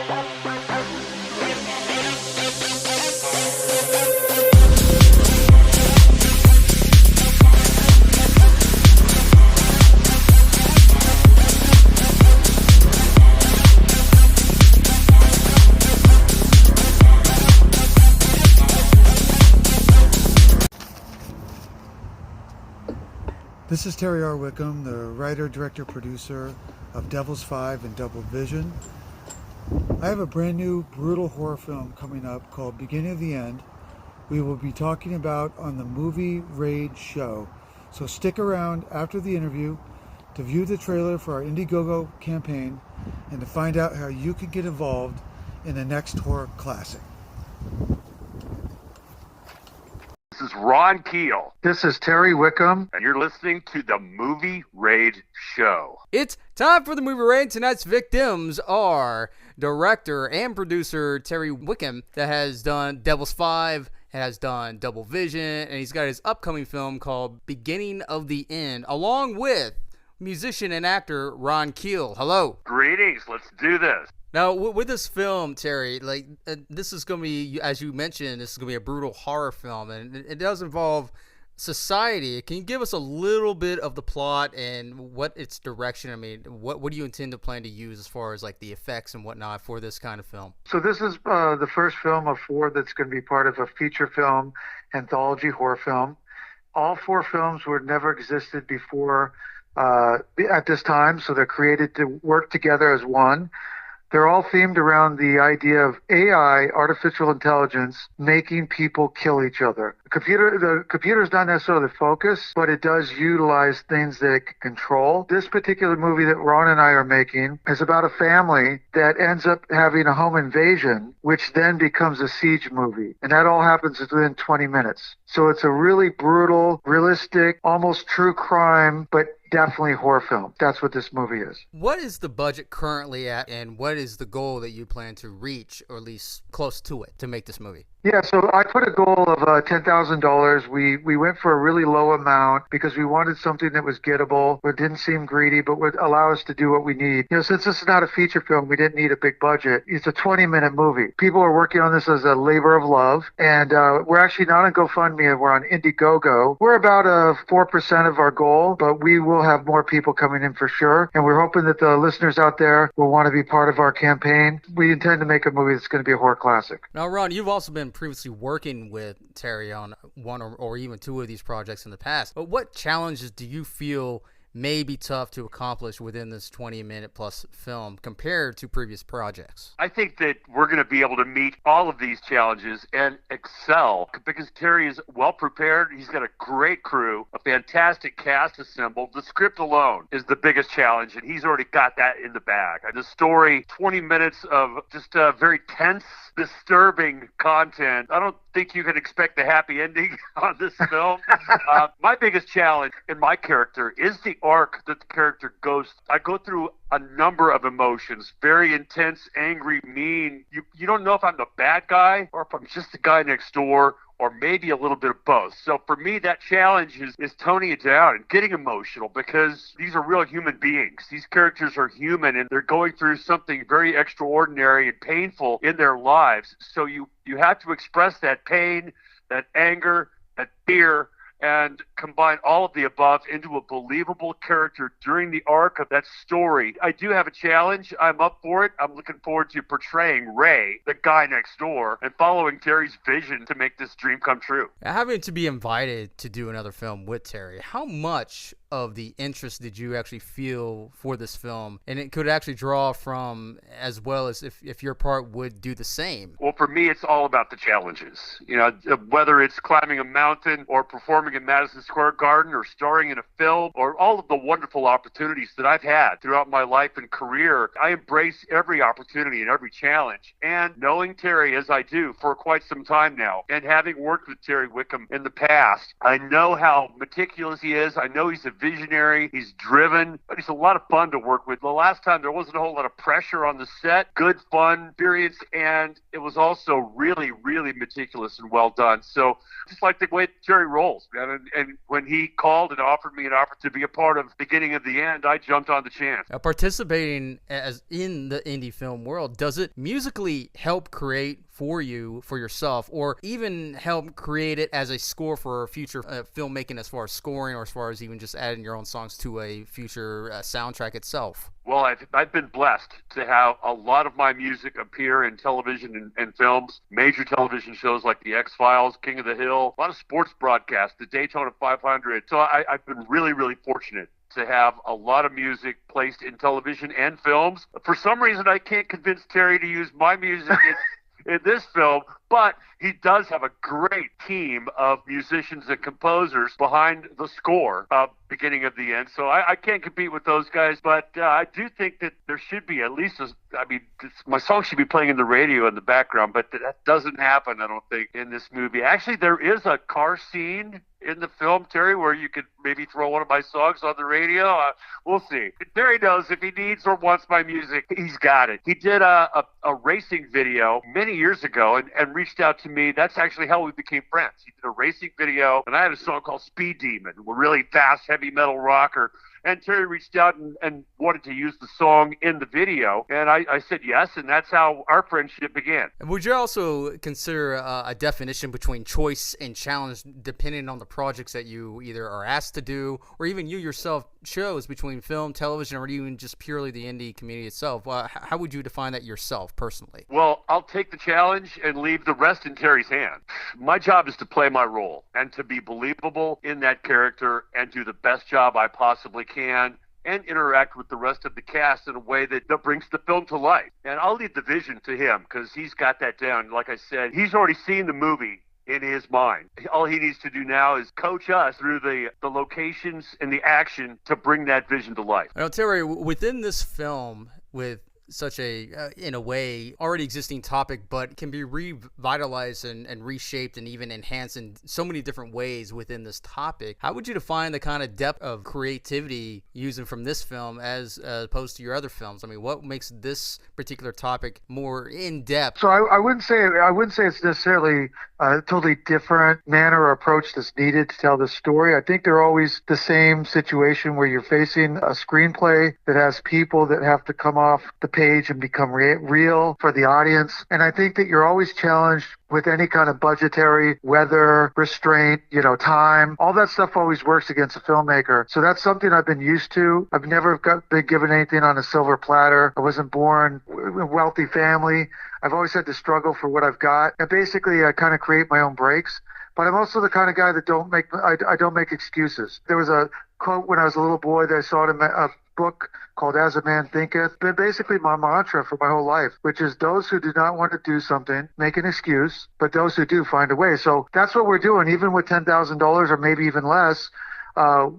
This is Terry R. Wickham, the writer, director, producer of Devil's Five and Double Vision. I have a brand new brutal horror film coming up called Beginning of the End. We will be talking about on the Movie Raid show. So stick around after the interview to view the trailer for our Indiegogo campaign and to find out how you can get involved in the next horror classic. This is Ron Keel. This is Terry Wickham. And you're listening to the Movie Raid Show. It's time for the Movie Raid. Tonight's victims are director and producer Terry Wickham, that has done Devil's Five, has done Double Vision, and he's got his upcoming film called Beginning of the End, along with musician and actor Ron Keel. Hello. Greetings. Let's do this. Now, with this film, Terry, this is going to be, as you mentioned, this is going to be a brutal horror film, and it does involve society. Can you give us a little bit of the plot and what its direction? I mean, what do you intend to plan to use as far as like the effects and whatnot for this kind of film? So this is the first film of four that's going to be part of a feature film, anthology horror film. All four films were never existed before at this time, so they're created to work together as one. They're all themed around the idea of AI, artificial intelligence, making people kill each other. The computer is not necessarily the focus, but it does utilize things that it can control. This particular movie that Ron and I are making is about a family that ends up having a home invasion, which then becomes a siege movie. And that all happens within 20 minutes. So it's a really brutal, realistic, almost true crime, but definitely horror film. That's what this movie is. What is the budget currently at, and what is the goal that you plan to reach, or at least close to it, to make this movie? Yeah, so I put a goal of $10,000. We went for a really low amount because we wanted something that was gettable, but didn't seem greedy, but would allow us to do what we need. You know, since this is not a feature film, we didn't need a big budget. It's a 20-minute movie. People are working on this as a labor of love, and we're actually not on GoFundMe. We're on Indiegogo. We're about 4% of our goal, but we will have more people coming in for sure, and we're hoping that the listeners out there will want to be part of our campaign. We intend to make a movie that's going to be a horror classic. Now, Ron, you've also been previously working with Terry on one or even two of these projects in the past, but what challenges do you feel may be tough to accomplish within this 20-minute plus film compared to previous projects? I think that we're going to be able to meet all of these challenges and excel because Terry is well prepared. He's got a great crew, a fantastic cast assembled. The script alone is the biggest challenge, and he's already got that in the bag. The story, 20 minutes of just very tense, disturbing content. I don't think you can expect a happy ending on this film. My biggest challenge in my character is the arc that the character goes. I go through a number of emotions, very intense, angry, mean. You don't know if I'm the bad guy or if I'm just the guy next door, or maybe a little bit of both. So for me, that challenge is toning it down and getting emotional because these are real human beings. These characters are human and they're going through something very extraordinary and painful in their lives. So you have to express that pain, that anger, that fear, and combine all of the above into a believable character during the arc of that story. I do have a challenge. I'm up for it. I'm looking forward to portraying Ray, the guy next door, and following Terry's vision to make this dream come true. Having to be invited to do another film with Terry, how much of the interest did you actually feel for this film? And it could actually draw from, as well as if your part would do the same. Well, for me, it's all about the challenges. You know, whether it's climbing a mountain or performing in Madison Square Garden or starring in a film or all of the wonderful opportunities that I've had throughout my life and career, I embrace every opportunity and every challenge. And knowing Terry as I do for quite some time now, and having worked with Terry Wickham in the past, I know how meticulous he is. I know he's a visionary, he's driven, but he's a lot of fun to work with. The last time there wasn't a whole lot of pressure on the set, good fun experience, and it was also really, really meticulous and well done. So just like the way Terry rolls, And when he called and offered me an offer to be a part of beginning of the end, I jumped on the chance. Participating as in the indie film world, does it musically help create for you, for yourself, or even help create it as a score for future filmmaking, as far as scoring or as far as even just adding your own songs to a future soundtrack itself? Well, I've been blessed to have a lot of my music appear in television and films, major television shows like The X-Files, King of the Hill, a lot of sports broadcasts, the Daytona 500. So I've been really, really fortunate to have a lot of music placed in television and films. For some reason, I can't convince Terry to use my music in this film, but he does have a great team of musicians and composers behind the score of beginning of the end. So I can't compete with those guys, but I do think that there should be at least my song should be playing in the radio in the background, but that doesn't happen, I don't think, in this movie. Actually, there is a car scene in the film, Terry, where you could maybe throw one of my songs on the radio. We'll see. Terry knows if he needs or wants my music, he's got it. He did a racing video many years ago and reached out to me. That's actually how we became friends. He did a racing video, and I had a song called Speed Demon, a really fast, heavy metal rocker. And Terry reached out and wanted to use the song in the video. And I said yes, and that's how our friendship began. Would you also consider a definition between choice and challenge depending on the projects that you either are asked to do, or even you yourself chose between film, television, or even just purely the indie community itself? How would you define that yourself personally? Well, I'll take the challenge and leave the rest in Terry's hand. My job is to play my role and to be believable in that character and do the best job I possibly can and interact with the rest of the cast in a way that brings the film to life. And I'll leave the vision to him because he's got that down. Like I said, he's already seen the movie in his mind. All he needs to do now is coach us through the locations and the action to bring that vision to life. Now, Terry, within this film, with such a, in a way, already existing topic, but can be revitalized and reshaped and even enhanced in so many different ways within this topic. How would you define the kind of depth of creativity using from this film as opposed to your other films? I mean, what makes this particular topic more in depth? So I wouldn't say it's necessarily a totally different manner or approach that's needed to tell this story. I think they're always the same situation where you're facing a screenplay that has people that have to come off the page and become real for the audience. And I think that you're always challenged with any kind of budgetary, weather, restraint, time. All that stuff always works against a filmmaker. So that's something I've been used to. I've never been given anything on a silver platter. I wasn't born in a wealthy family. I've always had to struggle for what I've got. And basically, I kind of create my own breaks. But I'm also the kind of guy that I don't make excuses. There was a quote when I was a little boy that I saw in a book called As a Man Thinketh. Been basically my mantra for my whole life, which is those who do not want to do something make an excuse, but those who do find a way. So that's what we're doing. Even with $10,000 or maybe even less,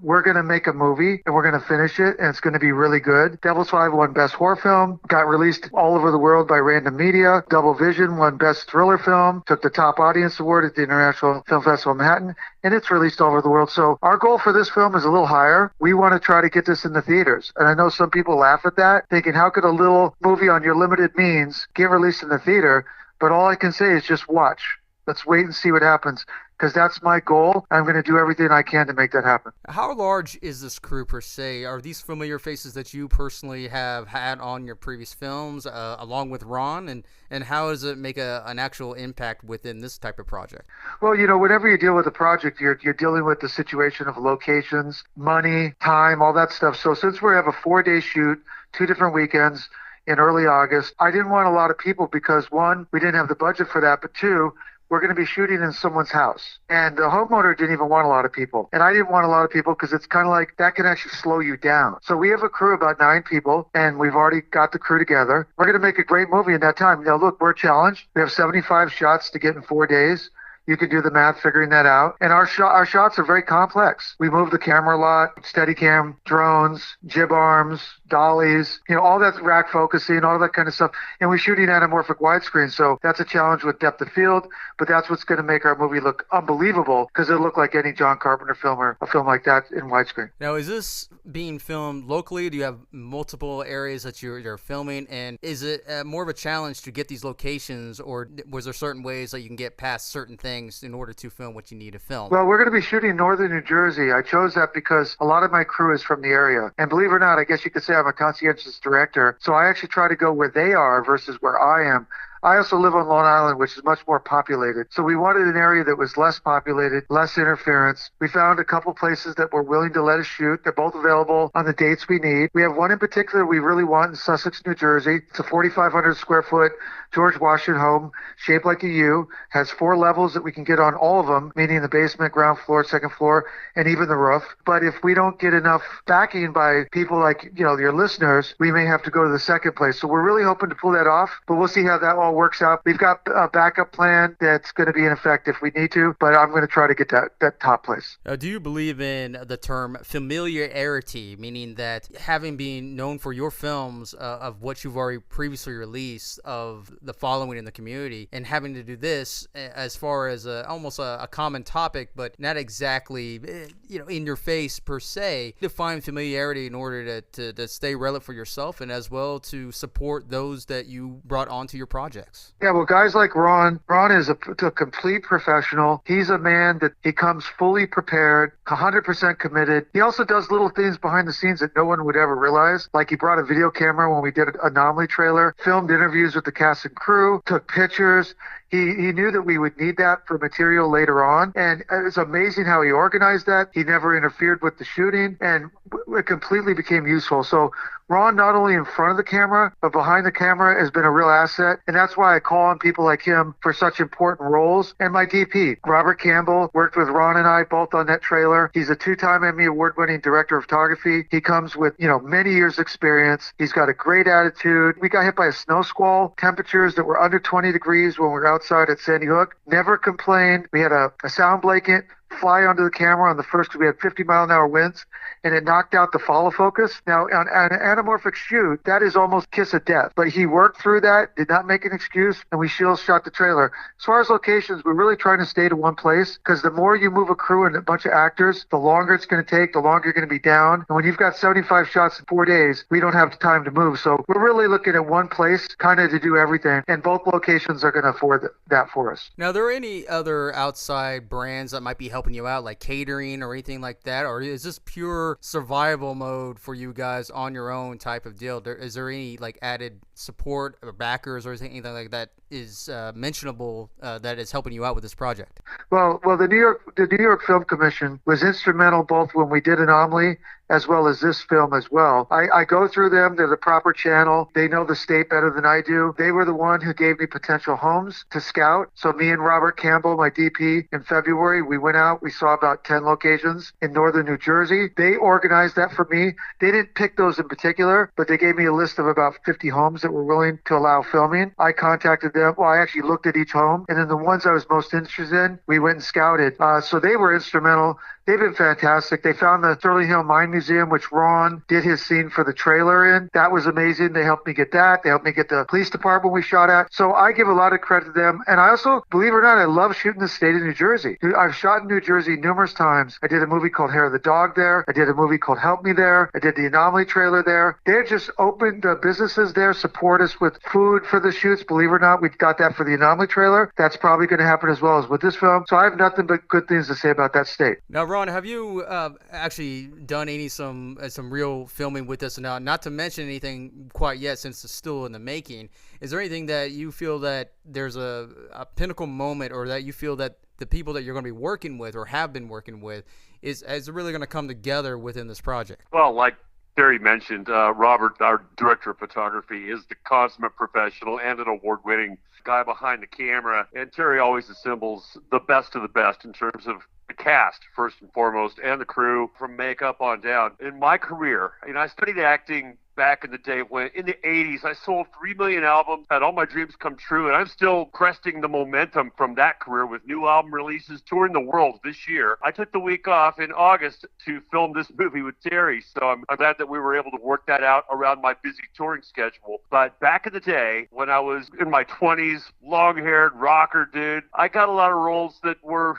we're going to make a movie and we're going to finish it and it's going to be really good. Devil's Five won Best Horror Film, got released all over the world by Random Media. Double Vision won Best Thriller Film, took the top audience award at the International Film Festival of Manhattan, and it's released all over the world. So our goal for this film is a little higher. We want to try to get this in the theaters. And I know some people laugh at that, thinking how could a little movie on your limited means get released in the theater? But all I can say is just watch. Let's wait and see what happens, because that's my goal. I'm going to do everything I can to make that happen. How large is this crew per se? Are these familiar faces that you personally have had on your previous films, along with Ron? And how does it make an actual impact within this type of project? Well, whenever you deal with a project, you're dealing with the situation of locations, money, time, all that stuff. So since we have a 4-day shoot, 2 different weekends in early August, I didn't want a lot of people because, one, we didn't have the budget for that, but two, we're going to be shooting in someone's house. And the homeowner didn't even want a lot of people. And I didn't want a lot of people because it's kind of like that can actually slow you down. So we have a crew of about 9 people, and we've already got the crew together. We're going to make a great movie in that time. Now, look, we're challenged. We have 75 shots to get in 4 days. You can do the math figuring that out. And our shots are very complex. We move the camera a lot, Steadicam, drones, jib arms, dollies, all that's rack focusing, all that kind of stuff. And we're shooting anamorphic widescreen. So that's a challenge with depth of field, but that's what's going to make our movie look unbelievable because it'll look like any John Carpenter film or a film like that in widescreen. Now, is this being filmed locally? Do you have multiple areas that you're filming? And is it more of a challenge to get these locations, or was there certain ways that you can get past certain things in order to film what you need to film? Well, we're going to be shooting in northern New Jersey. I chose that because a lot of my crew is from the area. And believe it or not, I guess you could say I'm a conscientious director. So I actually try to go where they are versus where I am. I also live on Long Island, which is much more populated. So we wanted an area that was less populated, less interference. We found a couple places that were willing to let us shoot. They're both available on the dates we need. We have one in particular we really want in Sussex, New Jersey. It's a 4,500 square foot George Washington home, shaped like a U, has 4 levels that we can get on all of them, meaning the basement, ground floor, second floor, and even the roof. But if we don't get enough backing by people like, your listeners, we may have to go to the second place. So we're really hoping to pull that off, but we'll see how that all works out. We've got a backup plan that's going to be in effect if we need to, but I'm going to try to get that top place. Do you believe in the term familiarity, meaning that having been known for your films of what you've already previously released, of the following in the community, and having to do this as far as almost a common topic, but not exactly in your face per se, define familiarity in order to stay relevant for yourself and as well to support those that you brought onto your projects? Yeah, well, guys like Ron is a complete professional. He's a man that he comes fully prepared, 100% committed. He also does little things behind the scenes that no one would ever realize. Like he brought a video camera when we did an Anomaly trailer, filmed interviews with the cast and crew, took pictures. He knew that we would need that for material later on, and it's amazing how he organized that. He never interfered with the shooting, and it completely became useful. So Ron, not only in front of the camera, but behind the camera, has been a real asset, and that's why I call on people like him for such important roles. And my DP, Robert Campbell, worked with Ron and I both on that trailer. He's a 2-time Emmy Award-winning director of photography. He comes with, many years experience. He's got a great attitude. We got hit by a snow squall, temperatures that were under 20 degrees when we were outside at Sandy Hook. Never complained. We had a sound blanket fly onto the camera on the first, because we had 50-mile-an-hour winds, and it knocked out the follow focus. Now, on an anamorphic shoot, that is almost kiss of death. But he worked through that, did not make an excuse, and we still shot the trailer. As far as locations, we're really trying to stay to one place, because the more you move a crew and a bunch of actors, the longer it's going to take, the longer you're going to be down. And when you've got 75 shots in 4 days, we don't have time to move. So we're really looking at one place kind of to do everything, and both locations are going to afford that for us. Now, are there any other outside brands that might be helping you out, like catering or anything like that, or is this pure survival mode for you guys on your own type of deal? Is there any like added support or backers or anything like that is mentionable that is helping you out with this project? Well, the New York Film Commission was instrumental both when we did Anomaly as well as this film as well. I go through them. They're the proper channel. They know the state better than I do. They were the one who gave me potential homes to scout. So me and Robert Campbell, my DP, in February, we went out. We saw about 10 locations in northern New Jersey. They organized that for me. They didn't pick those in particular, but they gave me a list of about 50 homes that were willing to allow filming. I contacted them. Well, I actually looked at each home, and then the ones I was most interested in, we went and scouted. So they were instrumental. They've been fantastic. They found the Sterling Hill Mine Museum, which Ron did his scene for the trailer in. That was amazing. They helped me get that. They helped me get the police department we shot at. So I give a lot of credit to them. And I also, believe it or not, I love shooting the state of New Jersey. I've shot in New Jersey numerous times. I did a movie called Hair of the Dog there. I did a movie called Help Me there. I did the Anomaly trailer there. They're just opened businesses there, support us with food for the shoots. Believe it or not, we got that for the Anomaly trailer. That's probably going to happen as well as with this film. So I have nothing but good things to say about that state. Now, Ron, have you actually done some real filming with this now? Not to mention anything quite yet, since it's still in the making. Is there anything that you feel that there's a pinnacle moment, or that you feel that the people that you're going to be working with or have been working with is really going to come together within this project? Well, like Terry mentioned, Robert, our director of photography, is the consummate professional and an award-winning guy behind the camera. And Terry always assembles the best of the best in terms of the cast, first and foremost, and the crew from makeup on down. In my career, I studied acting back in the day when, in the 80s, I sold 3 million albums, had all my dreams come true, and I'm still cresting the momentum from that career with new album releases, touring the world this year. I took the week off in August to film this movie with Terry, so I'm glad that we were able to work that out around my busy touring schedule. But back in the day, when I was in my 20s, long-haired rocker dude, I got a lot of roles that were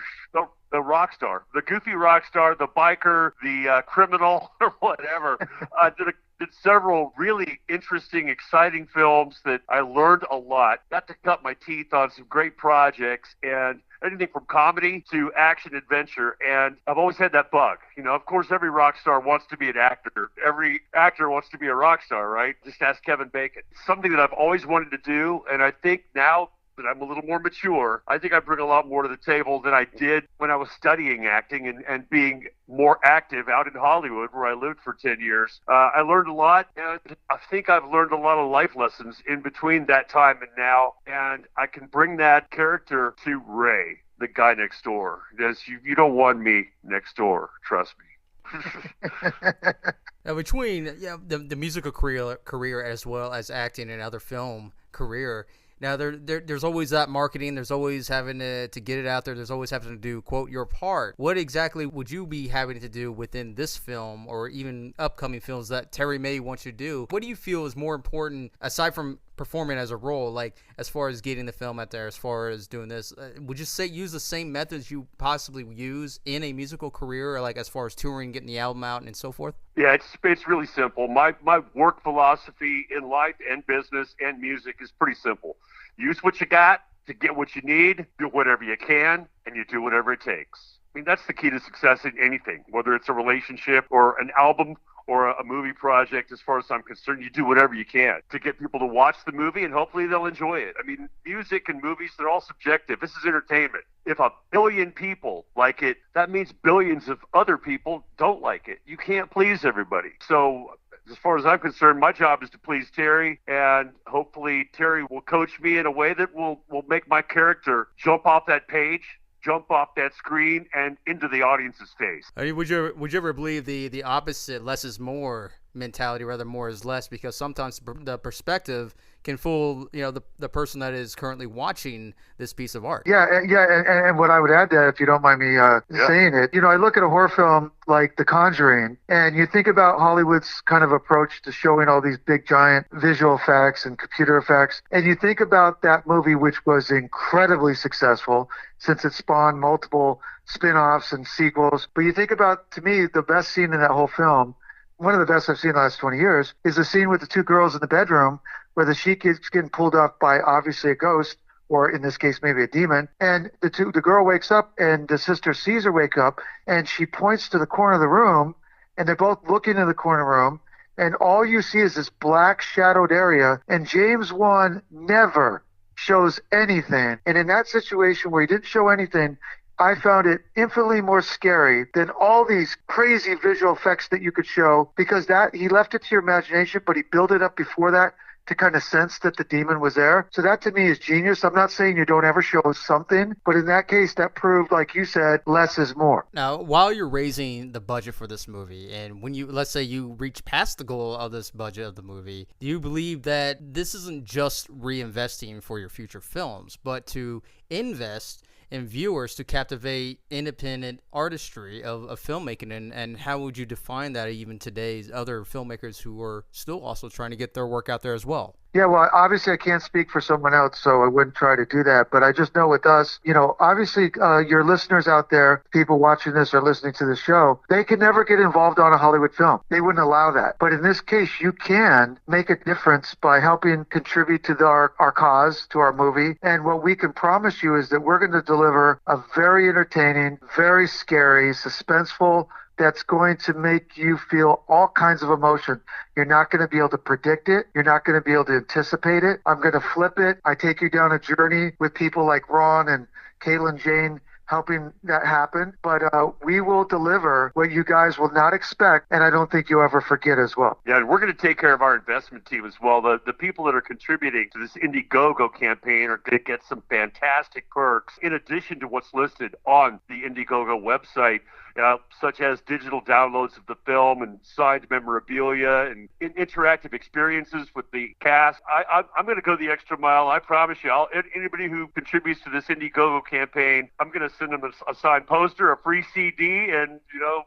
the rock star, the goofy rock star, the biker, the criminal, or whatever. Did several really interesting, exciting films that I learned a lot. Got to cut my teeth on some great projects, and anything from comedy to action adventure. And I've always had that bug. Of course, every rock star wants to be an actor. Every actor wants to be a rock star, right? Just ask Kevin Bacon. Something that I've always wanted to do, and I think now that I'm a little more mature, I think I bring a lot more to the table than I did when I was studying acting and being more active out in Hollywood, where I lived for 10 years. I learned a lot, and I think I've learned a lot of life lessons in between that time and now, and I can bring that character to Ray, the guy next door. You don't want me next door, trust me. Now, between the musical career as well as acting and other film career, now there's always that marketing. There's always having to get it out there. There's always having to do, quote, your part. What exactly would you be having to do within this film or even upcoming films that Terry may want you to do? What do you feel is more important aside from performing as a role, like as far as getting the film out there, as far as doing this? Would you say use the same methods you possibly use in a musical career, like as far as touring, getting the album out, and so forth? Yeah, it's really simple. My work philosophy in life and business and music is pretty simple. Use what you got to get what you need, do whatever you can, and you do whatever it takes. I mean, that's the key to success in anything, whether it's a relationship or an album or a movie project. As far as I'm concerned, you do whatever you can to get people to watch the movie, and hopefully they'll enjoy it. I mean, music and movies, they're all subjective. This is entertainment. If 1 billion people like it, that means billions of other people don't like it. You can't please everybody. So as far as I'm concerned, my job is to please Terry, and hopefully Terry will coach me in a way that will make my character jump off that page, jump off that screen, and into the audience's face. I mean, would you ever believe the opposite, less is more mentality, rather more is less, because sometimes the perspective can fool the person that is currently watching this piece of art. And what I would add to that, if you don't mind me saying it, I look at a horror film like The Conjuring, and you think about Hollywood's kind of approach to showing all these big giant visual effects and computer effects, and you think about that movie, which was incredibly successful since it spawned multiple spin-offs and sequels. But you think about, to me, the best scene in that whole film, one of the best I've seen in the last 20 years, is the scene with the two girls in the bedroom where the sheet is getting pulled off by obviously a ghost, or in this case maybe a demon, and the girl wakes up and the sister sees her wake up, and she points to the corner of the room, and they're both looking in the corner room, and all you see is this black shadowed area, and James Wan never shows anything. And in that situation where he didn't show anything, I found it infinitely more scary than all these crazy visual effects that you could show, because that he left it to your imagination, but he built it up before that to kind of sense that the demon was there. So that to me is genius. I'm not saying you don't ever show something, but in that case, that proved, like you said, less is more. Now, while you're raising the budget for this movie, and when let's say you reach past the goal of this budget of the movie, do you believe that this isn't just reinvesting for your future films, but to invest in viewers to captivate independent artistry of filmmaking? And how would you define that even today's other filmmakers who are still also trying to get their work out there as well? Yeah, well, obviously I can't speak for someone else, so I wouldn't try to do that. But I just know with us, obviously your listeners out there, people watching this or listening to the show, they can never get involved on a Hollywood film. They wouldn't allow that. But in this case, you can make a difference by helping contribute to our cause, to our movie. And what we can promise you is that we're going to deliver a very entertaining, very scary, suspenseful, that's going to make you feel all kinds of emotion. You're not going to be able to predict it. You're not going to be able to anticipate it. I'm going to flip it. I take you down a journey with people like Ron and Caitlin Jane helping that happen. But we will deliver what you guys will not expect, and I don't think you'll ever forget as well. Yeah, and we're going to take care of our investment team as well. The people that are contributing to this Indiegogo campaign are going to get some fantastic perks in addition to what's listed on the Indiegogo website. such as digital downloads of the film and signed memorabilia and interactive experiences with the cast. I'm going to go the extra mile. I promise you. Anybody who contributes to this Indiegogo campaign, I'm going to send them a signed poster, a free CD, and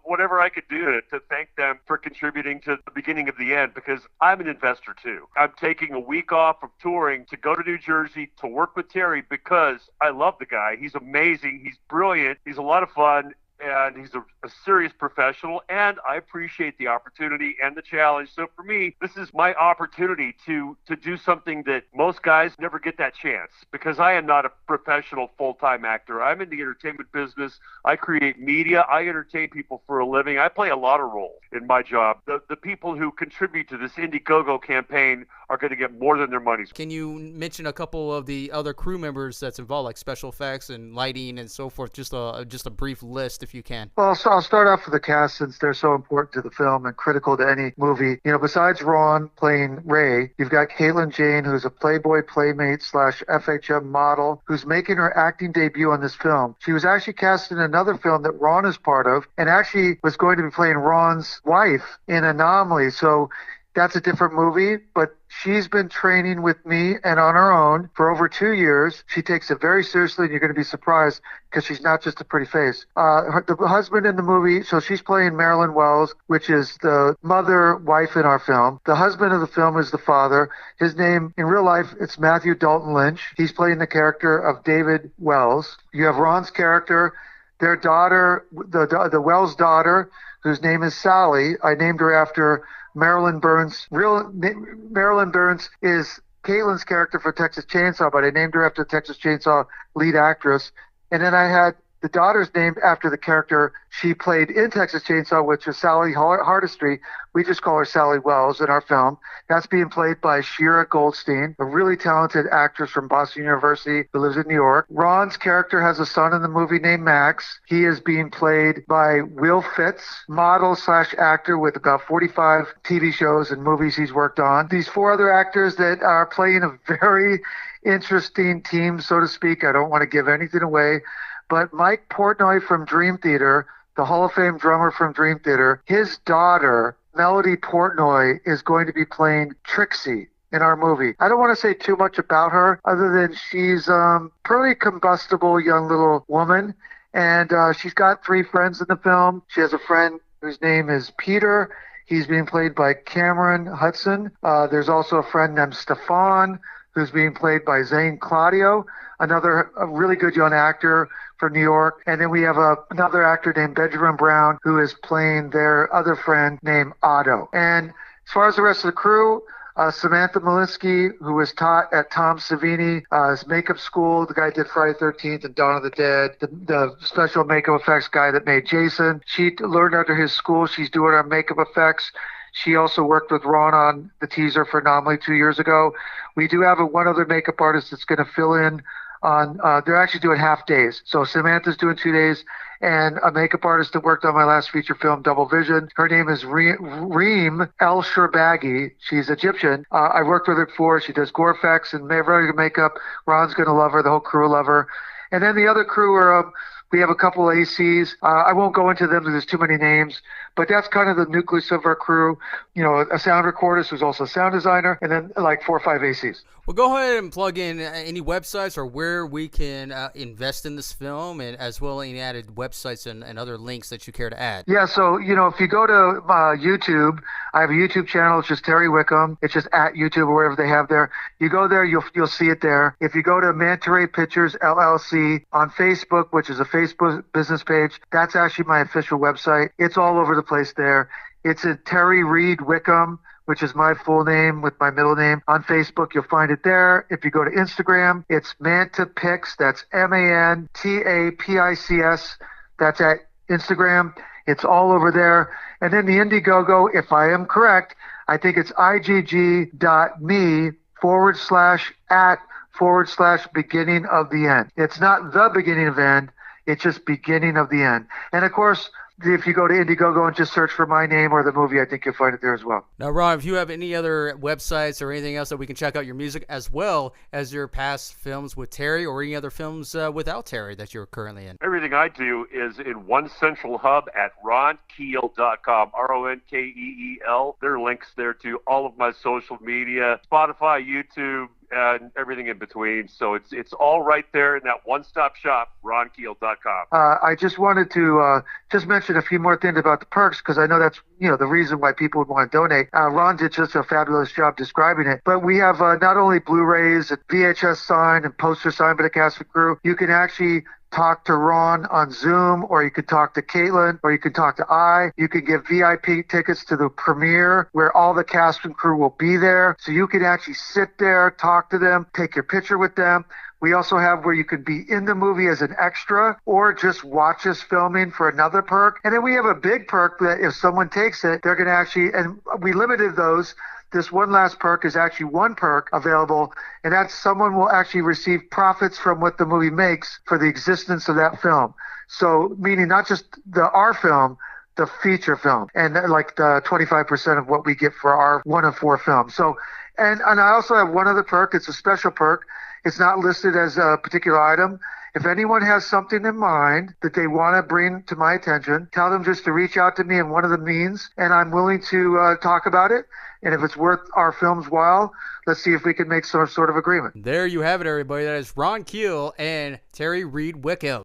whatever I could do to thank them for contributing to the beginning of the end, because I'm an investor too. I'm taking a week off from touring to go to New Jersey to work with Terry because I love the guy. He's amazing. He's brilliant. He's a lot of fun. And he's a serious professional, and I appreciate the opportunity and the challenge. So for me, this is my opportunity to do something that most guys never get that chance, because I am not a professional full-time actor. I'm in the entertainment business. I create media. I entertain people for a living. I play a lot of roles in my job. The people who contribute to this Indiegogo campaign are going to get more than their money's worth. Can you mention a couple of the other crew members that's involved, like special effects and lighting and so forth? Just a brief list, if you can. Well, so I'll start off with the cast, since they're so important to the film and critical to any movie. Besides Ron playing Ray, you've got Caitlin Jane, who's a Playboy playmate / FHM model, who's making her acting debut on this film. She was actually cast in another film that Ron is part of, and actually was going to be playing Ron's wife in Anomaly. So that's a different movie, but she's been training with me and on her own for over 2 years. She takes it very seriously, and you're going to be surprised because she's not just a pretty face. The husband in the movie, so she's playing Marilyn Wells, which is the wife in our film. The husband of the film is the father. His name, in real life, it's Matthew Dalton Lynch. He's playing the character of David Wells. You have Ron's character, their daughter, the Wells daughter, whose name is Sally. I named her after Marilyn Burns. Marilyn Burns is Caitlin's character for Texas Chainsaw, but I named her after the Texas Chainsaw lead actress. And then I had the daughter's named after the character she played in Texas Chainsaw, which is Sally Hardestry. We just call her Sally Wells in our film. That's being played by Shira Goldstein, a really talented actress from Boston University who lives in New York. Ron's character has a son in the movie named Max. He is being played by Will Fitz, model / actor with about 45 TV shows and movies he's worked on. These 4 other actors that are playing a very interesting team, so to speak. I don't want to give anything away. But Mike Portnoy from Dream Theater, the Hall of Fame drummer from Dream Theater, his daughter, Melody Portnoy, is going to be playing Trixie in our movie. I don't want to say too much about her, other than she's a pretty combustible young little woman. And she's got 3 friends in the film. She has a friend whose name is Peter. He's being played by Cameron Hudson. There's also a friend named Stefan, who's being played by Zane Claudio, a really good young actor from New York. And then we have another actor named Benjamin Brown, who is playing their other friend named Otto. And as far as the rest of the crew, Samantha Malinsky, who was taught at Tom Savini's makeup school, the guy who did Friday the 13th and Dawn of the Dead, the special makeup effects guy that made Jason. She learned under his school. She's doing our makeup effects. She also worked with Ron on the teaser for Anomaly 2 years ago. We do have one other makeup artist that's going to fill in on, they're actually doing half days. So Samantha's doing 2 days, and a makeup artist that worked on my last feature film, Double Vision. Her name is Reem El Sherbagi. She's Egyptian. I worked with her before. She does gore effects and very good makeup. Ron's going to love her. The whole crew will love her. And then the other crew are, we have a couple of ACs. I won't go into them because there's too many names, but that's kind of the nucleus of our crew. A sound recordist who's also a sound designer, and then like 4 or 5 ACs. Well, go ahead and plug in any websites or where we can invest in this film, and as well any added websites and other links that you care to add. Yeah, so, if you go to YouTube, I have a YouTube channel. It's just Terry Wickham. It's just at YouTube or wherever they have there. You go there, you'll see it there. If you go to Manta Ray Pictures LLC on Facebook, which is a Facebook business page, that's actually my official website. It's all over the place there. It's at Terry Reid Wickham, which is my full name with my middle name. On Facebook, you'll find it there. If you go to Instagram, it's Manta Pics. That's MANTAPICS. That's at Instagram. It's all over there. And then the Indiegogo, if I am correct, I think it's igg.me/@/beginning of the end. It's not the beginning of end. It's just beginning of the end. And of course, If you go to Indiegogo and just search for my name or the movie, I think you'll find it there as well. Now, Ron, if you have any other websites or anything else that we can check out your music as well as your past films with Terry or any other films without Terry that you're currently in. Everything I do is in one central hub at ronkeel.com, RONKEEL. There are links there to all of my social media, Spotify, YouTube, and everything in between. So it's all right there in that one-stop shop, ronkeel.com. I just wanted to just mention a few more things about the perks, because I know that's the reason why people would want to donate. Ron did just a fabulous job describing it. But we have not only Blu-rays and VHS signed and poster signed by the cast and crew. You can actually talk to Ron on Zoom, or you could talk to Caitlin, or you could talk to I. You could give VIP tickets to the premiere where all the cast and crew will be there. So you can actually sit there, talk to them, take your picture with them. We also have where you could be in the movie as an extra or just watch us filming for another perk. And then we have a big perk that if someone takes it, they're going to actually, and we limited those. This one last perk is actually one perk available, and that's someone will actually receive profits from what the movie makes for the existence of that film. So meaning not just our film, the feature film, and like the 25% of what we get for our 1 of 4 films. So, and I also have one other perk. It's a special perk. It's not listed as a particular item. If anyone has something in mind that they want to bring to my attention, tell them just to reach out to me in one of the means, and I'm willing to talk about it. And if it's worth our film's while, let's see if we can make some sort of agreement. There you have it, everybody. That is Ron Keel and Terry Reid Wickham.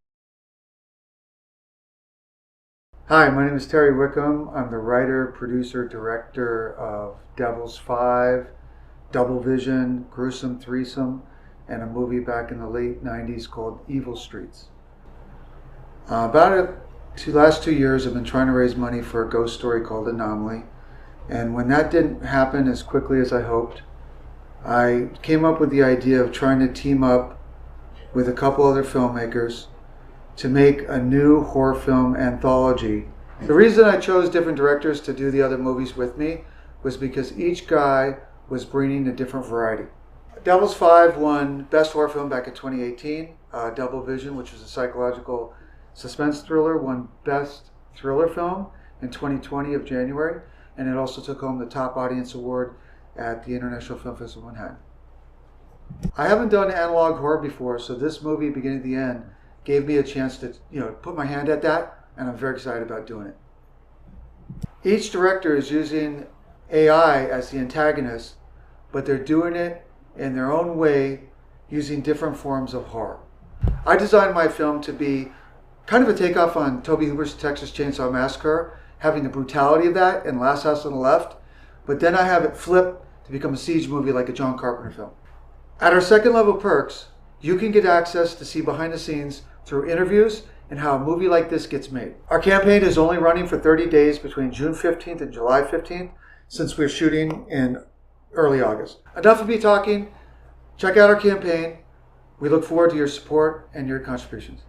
Hi, my name is Terry Wickham. I'm the writer, producer, director of Devil's 5, Double Vision, Gruesome Threesome, and a movie back in the late 90s called Evil Streets. About the last 2 years, I've been trying to raise money for a ghost story called Anomaly. And when that didn't happen as quickly as I hoped, I came up with the idea of trying to team up with a couple other filmmakers to make a new horror film anthology. The reason I chose different directors to do the other movies with me was because each guy was bringing a different variety. Devil's 5 won Best Horror Film back in 2018. Double Vision, which was a psychological suspense thriller, won Best Thriller Film in 2020 of January. And it also took home the top audience award at the International Film Festival in Manhattan. I haven't done analog horror before, so this movie, beginning to the end, gave me a chance to put my hand at that, and I'm very excited about doing it. Each director is using AI as the antagonist, but they're doing it in their own way, using different forms of horror. I designed my film to be kind of a takeoff on Tobe Hooper's Texas Chainsaw Massacre, having the brutality of that in Last House on the Left, but then I have it flip to become a siege movie like a John Carpenter film. At our second level perks, you can get access to see behind the scenes through interviews and how a movie like this gets made. Our campaign is only running for 30 days between June 15th and July 15th, since we're shooting in early August. Enough of me talking. Check out our campaign. We look forward to your support and your contributions.